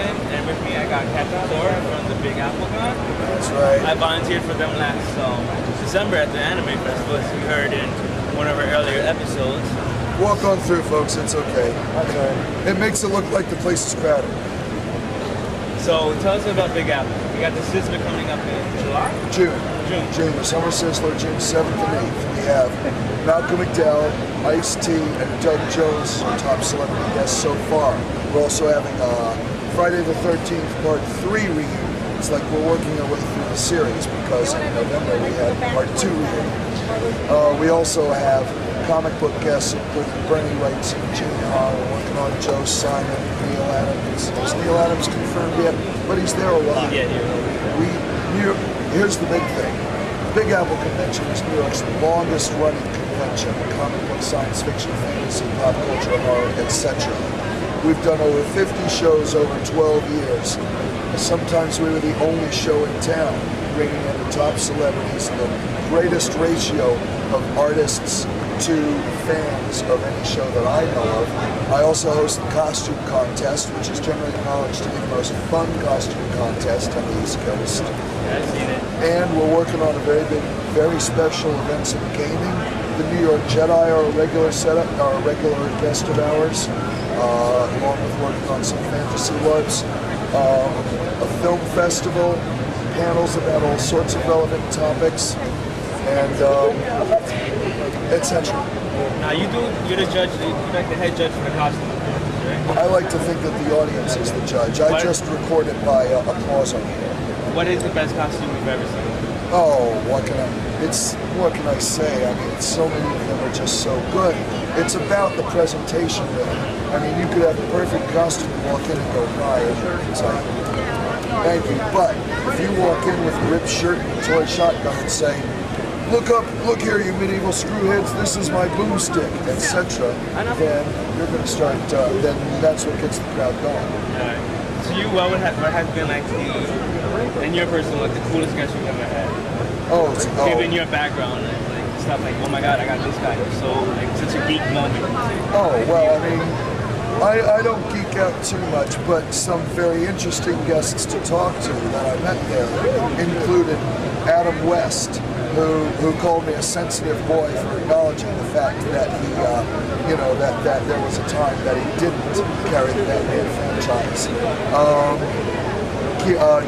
Captain, and with me I got Captain Zorikh from the Big Apple Con. That's right. I volunteered for them last December at the Anime Festival, as you heard in one of our earlier episodes. Walk on through, folks. It's okay. That's right. It makes it look like the place is crowded. So tell us about Big Apple. We got the Sizzler coming up in July? June. The Summer Sizzler June 7th and 8th. We have Malcolm McDowell, Ice-T, and Doug Jones, our top celebrity guests so far. We're also having Friday the 13th Part 3 reunion. It's like we're working our way through the series because in November we had Part 2 reunion. We also have comic book guests including Bernie Wright and Jimmy Hall. We're working on Joe Simon, Neil Adams. Is Neil Adams confirmed yet? But he's there a lot. Here's the big thing. Big Apple Convention is New York's longest running convention, comic book, science fiction, fantasy, pop culture, horror, etc. We've done over 50 shows over 12 years. Sometimes we were the only show in town, bringing in the top celebrities and the greatest ratio of artists to fans of any show that I know of. I also host the costume contest, which is generally acknowledged to be the most fun costume contest on the East Coast. Yeah, I've seen it. And we're working on a very special events in gaming. The New York Jedi are a regular guest of ours, along with working on some fantasy LARPs, a film festival, panels about all sorts of relevant topics, and etc. Now you're the judge, you're like the head judge for the costume, right? I like to think that the audience is the judge. I just record it by applause on here. What is the best costume you've ever seen? Oh, what can I say? I mean, so many of them are just so good. It's about the presentation, really. I mean, you could have the perfect costume and walk in and go, hi, and it's like, thank you. But if you walk in with a ripped shirt and a toy shotgun and say, look here, you medieval screwheads, this is my boomstick, etc., then you're going to start, then that's what gets the crowd going. To you, what has been like in your personal, like the coolest guest you've ever had? Given your background, like stuff like, oh my god, I got this guy. So like such a geek moment. Oh well, I mean, I don't geek out too much, but some very interesting guests to talk to that I met there included Adam West, who called me a sensitive boy for acknowledging the fact that he, that there was a time that he didn't carry the Batman franchise.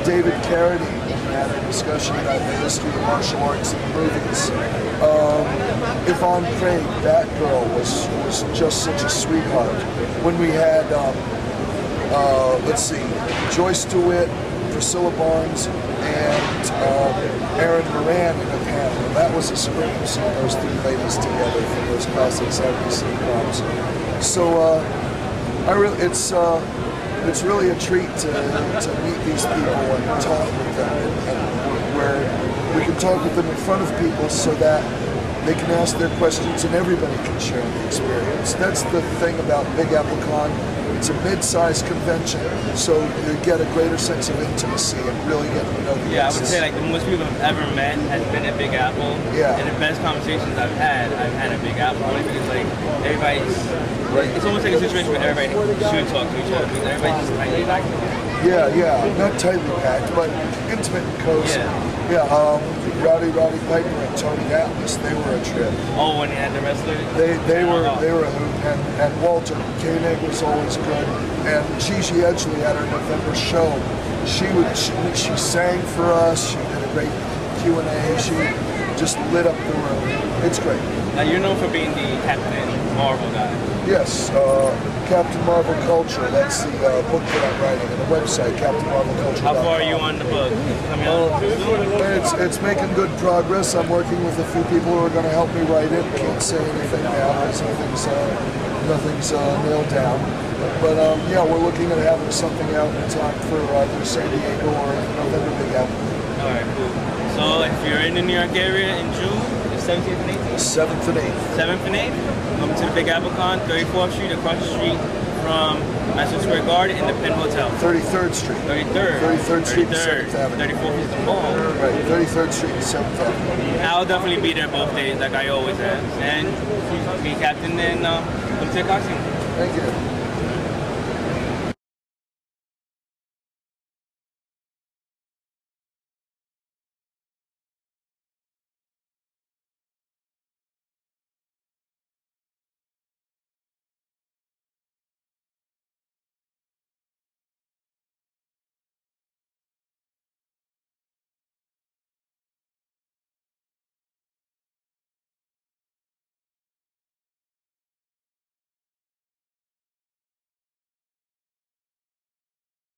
David Carradine had a discussion about the history of martial arts and movies. Yvonne Craig, Batgirl, was just such a sweetheart. When we had, let's see, Joyce DeWitt, Priscilla Barnes, and Aaron Moran in a panel. That was a scream seeing those three ladies together for those classic 70s sitcoms. So it's really a treat to meet these people and talk with them, and where we can talk with them in front of people so that they can ask their questions and everybody can share the experience. That's the thing about Big Apple Con. It's a mid-sized convention, so you get a greater sense of intimacy and really get to know the guests. I would say like the most people I've ever met has been at Big Apple. Yeah. And the best conversations I've had at Big Apple. Only because like it's almost like a situation where everybody should talk to each other because everybody's just tightly packed. Yeah, not tightly packed, but intimate and cozy. Yeah, Rowdy Piper and Tony Atlas, they were a trip. Oh, when he had the wrestler? They were a hoot, and Walter Koenig was always good, and Gigi Edgley at her November show, she sang for us, she did a great Q&A, she just lit up the room. It's great. Now you're known for being the Captain Marvel guy. Yes, Captain Marvel Culture, that's the book that I'm writing, and the website, CaptainMarvelCulture.com. How far are you on the book? It's making good progress. I'm working with a few people who are going to help me write it. Can't say anything now because nothing's nailed down. But yeah, we're looking at having something out in time for either San Diego or November Big Apple. All right, cool. So if you're in the New York area in June, the 17th and 18th? 7th and 8th. 7th and 8th? Come to the Big Apple Con, 34th Street, across the street from Madison Square Garden in the Penn Hotel. 33rd Street. 33rd Street and 7th Avenue. 34th is the mall. Right, 33rd Street and 7th Avenue. I'll definitely be there both days like I always have. And be Captain and come to the costume. Thank you.